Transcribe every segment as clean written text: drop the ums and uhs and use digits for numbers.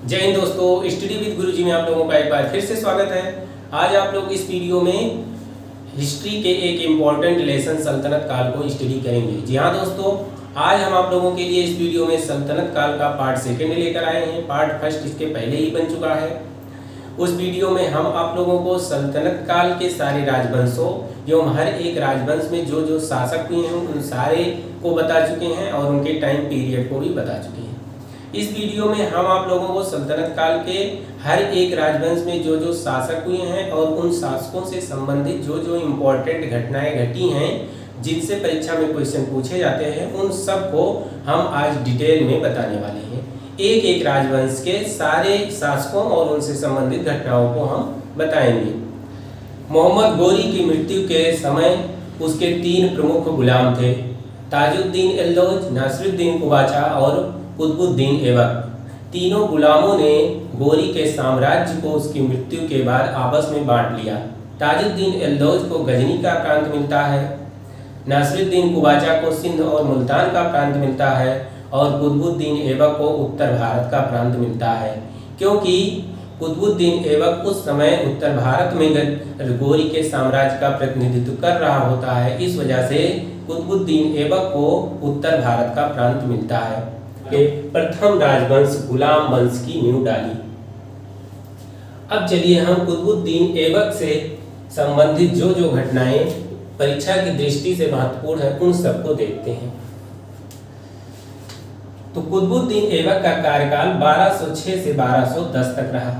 जय हिंद दोस्तों, study with गुरुजी में आप लोगों का एक बार फिर से स्वागत है। आज आप लोग इस वीडियो में हिस्ट्री के एक इम्पॉर्टेंट लेसन सल्तनत काल को स्टडी करेंगे। जी हाँ दोस्तों, आज हम आप लोगों के लिए इस वीडियो में सल्तनत काल का पार्ट सेकेंड लेकर आए हैं। पार्ट फर्स्ट इसके पहले ही बन चुका है। उस वीडियो में हम आप लोगों को सल्तनत काल के सारे राजवंशों एवं हर एक राजवंश में जो जो शासक हुए हैं उन सारे को बता चुके हैं और उनके टाइम पीरियड को भी बता चुके हैं। इस वीडियो में हम आप लोगों को सल्तनत काल के हर एक राजवंश में जो जो शासक हुए हैं और उन शासकों से संबंधित जो जो इम्पोर्टेंट घटनाएं घटी हैं जिनसे परीक्षा में क्वेश्चन पूछे जाते हैं उन सब को हम आज डिटेल में बताने वाले हैं। एक एक राजवंश के सारे शासकों और उनसे संबंधित घटनाओं को हम बताएंगे। मोहम्मद गोरी की मृत्यु के समय उसके 3 प्रमुख गुलाम थे, ताजुद्दीन एल्दौज, नासिरुद्दीन कुबाचा और कुतुबुद्दीन ऐबक। तीनों गुलामों ने गोरी के साम्राज्य को उसकी मृत्यु के बाद आपस में बांट लिया। ताजुद्दीन एल्दौज को गजनी का प्रांत मिलता है, नासिरुद्दीन कुबाचा को सिंध और मुल्तान का प्रांत मिलता है और कुतुबुद्दीन ऐबक को उत्तर भारत का प्रांत मिलता है। क्योंकि कुतुबुद्दीन ऐबक उस समय उत्तर भारत में गोरी के साम्राज्य का प्रतिनिधित्व कर रहा होता है, इस वजह से कुतुबुद्दीन ऐबक को उत्तर भारत का प्रांत मिलता है। प्रथम राजवंश गुलाम वंश की नींव डाली। अब चलिए हम कुतुबुद्दीन ऐबक से संबंधित जो जो घटनाएं परीक्षा की दृष्टि से महत्वपूर्ण है उन सबको देखते हैं। तो कुतुबुद्दीन ऐबक का कार्यकाल 1206 से 1210 तक रहा।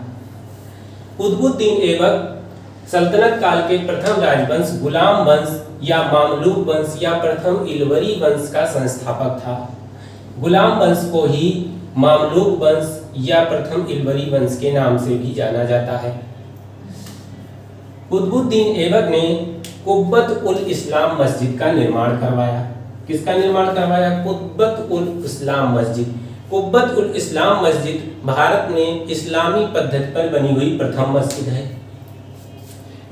कुतुबुद्दीन ऐबक सल्तनत काल के प्रथम राजवंश गुलाम वंश या मामलूक वंश या प्रथम इलवरी वंश का संस्थापक था। गुलाम वंश को ही मामलूक वंश या प्रथम इलवरी वंश के नाम से भी जाना जाता है। कुतुबुद्दीन ऐबक ने कुब्बत उल इस्लाम मस्जिद का निर्माण करवाया। किसका निर्माण करवाया? कुब्बत उल इस्लाम मस्जिद। कुब्बत उल इस्लाम मस्जिद भारत में इस्लामी पद्धति पर बनी हुई प्रथम मस्जिद है।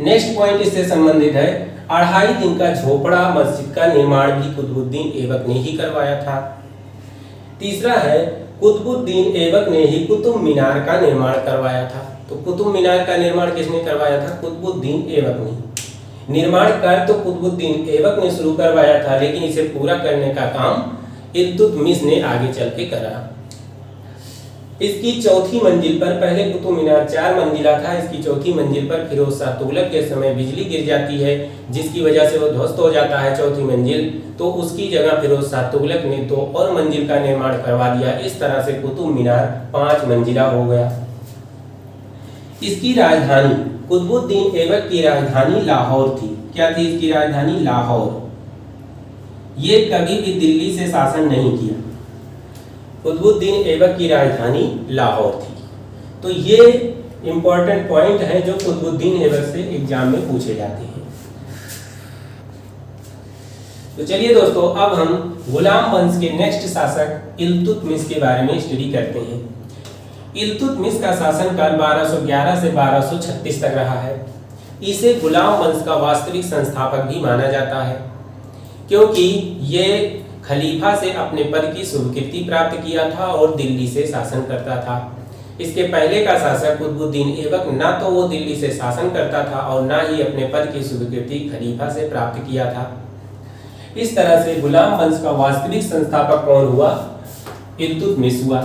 नेक्स्ट पॉइंट इससे संबंधित है, 2.5 दिन का झोपड़ा मस्जिद का निर्माण भी कुतुबुद्दीन ऐबक ने ही करवाया था। तीसरा है, कुतुबुद्दीन ऐबक ने ही कुतुब मीनार का निर्माण करवाया था। तो कुतुब मीनार का निर्माण किसने करवाया था? कुतुबुद्दीन ऐबक ने। निर्माण कार्य तो कुतुबुद्दीन ऐबक ने शुरू करवाया था, लेकिन इसे पूरा करने का काम इल्तुतमिश ने आगे चल के करा। इसकी चौथी मंजिल पर, पहले कुतुब मीनार 4 मंजिला था, इसकी चौथी मंजिल पर फिरोज शाह तुगलक के समय बिजली गिर जाती है जिसकी वजह से वो ध्वस्त हो जाता है चौथी मंजिल। तो उसकी जगह फिरोज शाह तुगलक ने 2 और मंजिल का निर्माण करवा दिया। इस तरह से कुतुब मीनार 5 मंजिला हो गया। इसकी राजधानी, कुतुबुद्दीन ऐबक की राजधानी लाहौर थी। क्या थी इसकी राजधानी? लाहौर। ये कभी भी दिल्ली से शासन नहीं किया। कुतुबुद्दीन ऐबक की राजधानी लाहौर थी। तो ये इंपॉर्टेंट पॉइंट है जो कुतुबुद्दीन ऐबक से एग्जाम में पूछे जाते हैं। तो चलिए दोस्तों, अब हम गुलाम वंश के नेक्स्ट शासक इल्तुतमिश के बारे में स्टडी करते हैं। इल्तुतमिश का शासनकाल 1211 से 1236 तक रहा है। इसे गुलाम वंश का वास्तविक संस्थापक भी माना जाता है, क्योंकि ये खलीफा से अपने पद की स्वीकृति प्राप्त किया था और दिल्ली से शासन करता था। इसके पहले का शासक कुतुबुद्दीन ऐबक ना तो वो दिल्ली से शासन करता था और ना ही अपने पद की स्वीकृति खलीफा से प्राप्त किया था। इस तरह से गुलाम वंश का वास्तविक संस्थापक कौन हुआ? इल्तुतमिश हुआ।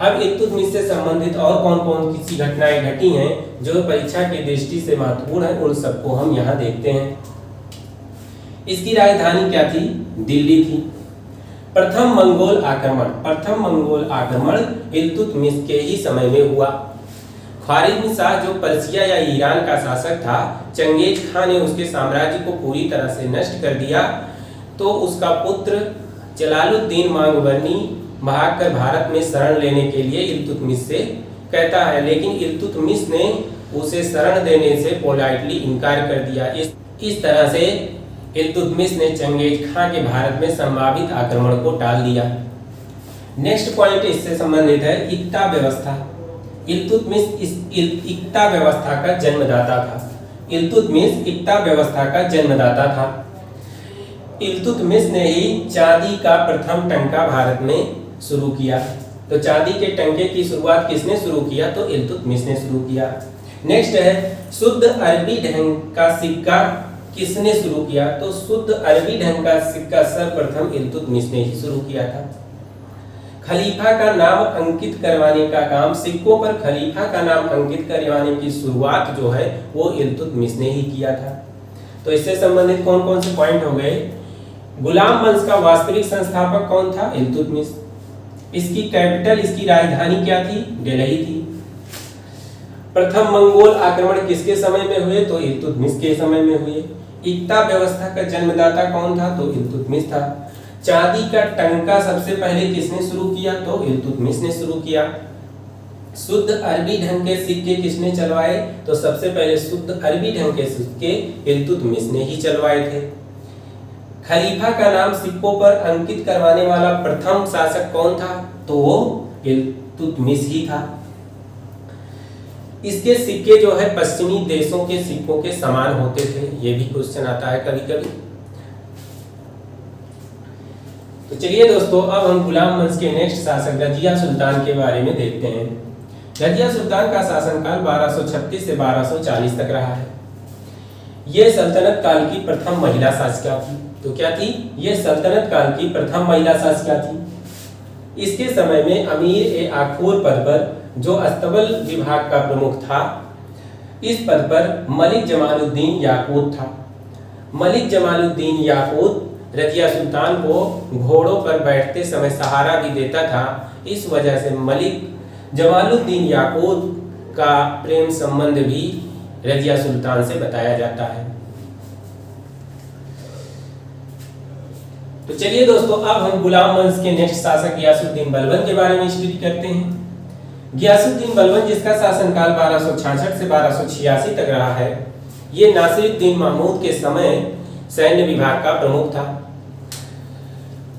अब इल्तुतमिश से संबंधित और कौन कौन सी घटनाएं घटी हैं जो परीक्षा की दृष्टि से महत्वपूर्ण है उन सबको हम यहाँ देखते हैं। इसकी राजधानी क्या थी? दिल्ली थी। प्रथम मंगोल आक्रमण इल्तुतमिश के ही समय में हुआ। ख्वारिज़्म शाह जो पर्सिया या ईरान का शासक था, चंगेज खान ने उसके साम्राज्य को पूरी तरह से नष्ट कर दिया। तो उसका पुत्र जलालुद्दीन मांगबरनी भागकर भारत में शरण लेने के लिए इल्तुतमिश से कहता है, लेकिन इल्तुतमिश ने उसे शरण देने से पोलाइटली इनकार कर दिया। इस तरह से इल्तुतमिश ने चंगेज खां के भारत में संभावित आक्रमण को टाल दिया। नेक्स्ट पॉइंट इससे संबंधित है, इक्ता व्यवस्था। इल्तुतमिश इक्ता व्यवस्था का जन्मदाता था। इल्तुतमिश इक्ता व्यवस्था का जन्मदाता था। इल्तुतमिश ने ही चांदी का प्रथम टंका भारत में शुरू किया। तो चांदी के टंके की शुरुआत किसने शुरू किया? तो इल्तुतमिश ने शुरू किया। नेक्स्ट है शुद्ध अरबी ढंग का सिक्का किसने शुरू किया? तो शुद्ध अरबी ढंग का सिक्का सर्वप्रथम इल्तुतमिश ने ही शुरू किया था। खलीफा का नाम अंकित करवाने का काम, सिक्कों पर खलीफा का नाम अंकित करवाने की शुरुआत जो है वो इल्तुतमिश ने ही किया था। तो इससे संबंधित कौन कौन से पॉइंट हो गए? गुलाम वंश का वास्तविक संस्थापक कौन था? इल्तुतमिश। इसकी कैपिटल, इसकी राजधानी क्या थी? दिल्ली थी। प्रथम मंगोल आक्रमण किसके समय में हुए? तो इल्तुतमिश के समय में हुए। इक्ता व्यवस्था का जन्मदाता कौन था? तो इल्तुतमिश था। चांदी का टंका सबसे पहले किसने शुरू किया? तो इल्तुतमिश ने शुरू किया। शुद्ध अरबी ढंग के सिक्के किसने चलवाए? तो सबसे पहले शुद्ध अरबी ढंग के सिक्के इल्तुतमिश ने ही चलवाए थे। खलीफा का नाम सिक्कों पर अंकित करवाने वाला प्रथम शासक कौन था? तो वो इल्तुतमिश ही था। इसके सिक्के जो है पश्चिमी देशों के सिक्कों के समान होते थे, ये भी क्वेश्चन आता है कभी कभी। तो चलिए दोस्तों, अब हम गुलाम वंश के नेक्स्ट शासक रजिया सुल्तान के बारे में देखते हैं। रजिया सुल्तान का शासनकाल 1236 से 1240 तक रहा है। ये सल्तनत काल की प्रथम महिला शासिका थी। तो क्या थी? ये सल्तनत काल की प्रथम महिला शासिका थी। इसके समय में अमीर ए आखूर पद पर, जो अस्तबल विभाग का प्रमुख था, इस पद पर मलिक जमालुद्दीन याकूत था। मलिक जमालुद्दीन याकूत रजिया सुल्तान को घोड़ों पर बैठते समय सहारा भी देता था। इस वजह से मलिक जमालुद्दीन याकूत का प्रेम संबंध भी रजिया सुल्तान से बताया जाता है। तो चलिए दोस्तों, अब हम गुलाम वंश के नेक्स्ट शासक गियासुद्दीन बलबन के बारे में स्टडी करते हैं। गियासुद्दीन बलबन, जिसका शासनकाल 1266 से 1286 तक रहा है, ये नासिरुद्दीन महमूद के समय सैन्य विभाग का प्रमुख था।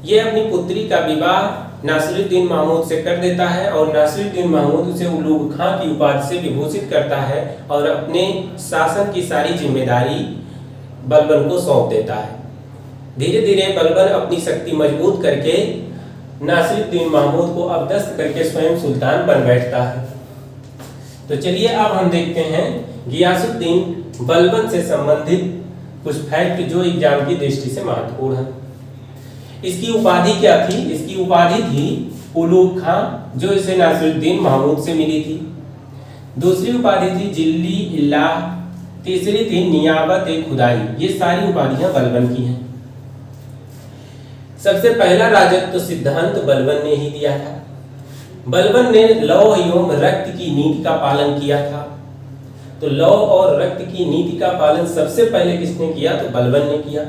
ये अपनी पुत्री का विवाह नासिरुद्दीन महमूद से कर देता है और नासिरुद्दीन महमूद उसे उलूग खां की उपाधि से विभूषित करता है और अपने शासन की सारी जिम्मेदारी बलबन को सौंप देता है। धीरे धीरे बलबन अपनी शक्ति मजबूत करके नासिरुद्दीन महमूद को अबदस्त करके स्वयं सुल्तान बन बैठता है। तो चलिए अब हम देखते हैं गियासुद्दीन बलबन से संबंधित कुछ फैक्ट जो एग्जाम की दृष्टि से महत्वपूर्ण है। इसकी उपाधि क्या थी? इसकी उपाधि थी उलूग खां, जो इसे नासिरुद्दीन महमूद से मिली थी। दूसरी उपाधि थी जिल्ली इल्लाह, तीसरी थी नियाबत ए खुदाई। ये सारी उपाधियां बलबन की हैं। सबसे पहला राजत्व सिद्धांत बलबन ने ही दिया था। बलबन ने लौ एवं रक्त की नीति का पालन किया था। तो लौ और रक्त की नीति का पालन सबसे पहले किसने किया? तो बलबन ने किया।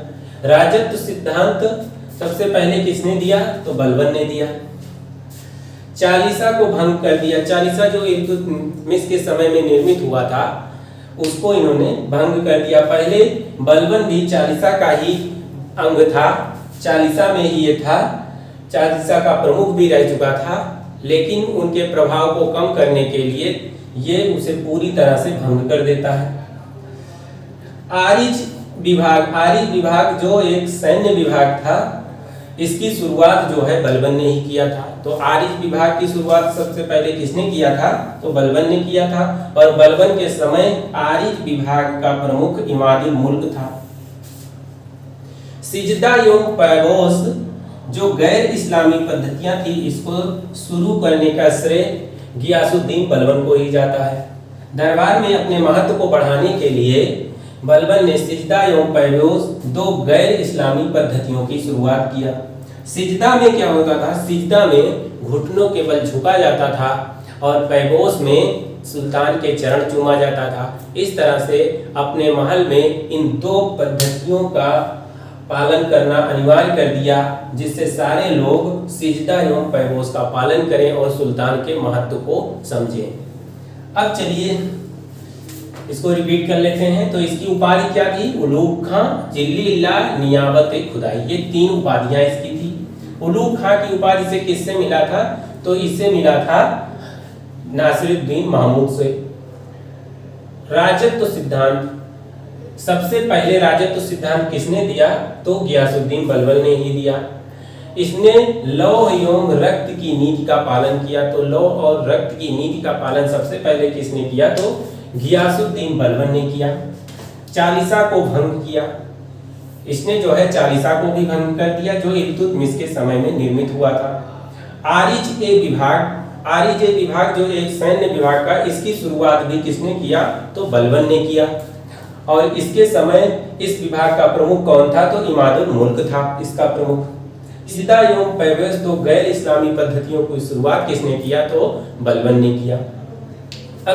राजत्व सिद्धांत सबसे पहले किसने दिया? तो बलबन ने दिया। चालीसा को भंग कर दिया। चालीसा जो इल्तुतमिश के समय में निर्मित हुआ था, उसको इन्होंने भंग कर दिया। पहले बलबन भी चालीसा का ही अंग था, चालीसा में ही ये था, चालीसा का प्रमुख भी रह चुका था, लेकिन उनके प्रभाव को कम करने के लिए ये उसे पूरी तरह से भंग कर देता है। आरिज विभाग जो एक सैन्य विभाग था, इसकी शुरुआत जो है बलबन ने ही किया था। तो आरिज विभाग की शुरुआत सबसे पहले किसने किया था? तो बलबन ने किया था। और बलबन के समय आरिज विभाग का प्रमुख इमादुल मुल्क था। सिजदा एवं पैगोस जो गैर इस्लामी पद्धतियां थी, इसको शुरू करने का श्रेय गियासुद्दीन बलबन को ही जाता है। दरबार में अपने महत्व को बढ़ाने के लिए बलबन ने सिजदा एवं पैगोस दो गैर इस्लामी पद्धतियों की शुरुआत किया। सिजदा में क्या होता था? सिजदा में घुटनों के बल झुका जाता था और पैगोस में सुल्तान के चरण चूमा जाता था। इस तरह से अपने महल में इन दो पद्धतियों का पालन करना अनिवार्य कर दिया, जिससे सारे लोग सिजदा एवं पैगोस का पालन करें और सुल्तान के महत्व को समझें। अब चलिए इसको रिपीट कर लेते हैं। तो इसकी उपाधि क्या थी? उलूग खां, जिल्ली इल्लाह, नियाबत ए खुदाई। ये तीन उपाधियां इसकी थी। उलूग खां की उपाधि से किससे मिला था? तो इससे मिला था नासिरुद्दीन महमूद से। राजत्व सिद्धांत, सबसे पहले राजत्व सिद्धांत किसने दिया? तो गियासुद्दीन बलबन ने ही दिया। इसने लौह एवं रक्त की नीति का पालन किया। तो लौह और रक्त की नीति का पालन सबसे पहले किसने किया? तो घियासुद्दीन बलबन ने किया। चालीसा को भंग किया, इसने जो है चालीसा को भी भंग कर दिया, जो इल्तुतमिश के समय में निर्मित हुआ था। आरिज ए विभाग जो एक सैन्य विभाग का, इसकी शुरुआत भी किसने किया? तो बलबन ने किया। और इसके समय इस विभाग का प्रमुख कौन था? तो इमादुल मुल्क था इसका प्रमुख। इस्तिदा एवं पैवेश, तो गैर इस्लामी पद्धतियों की शुरुआत किसने किया? तो बलबन ने किया।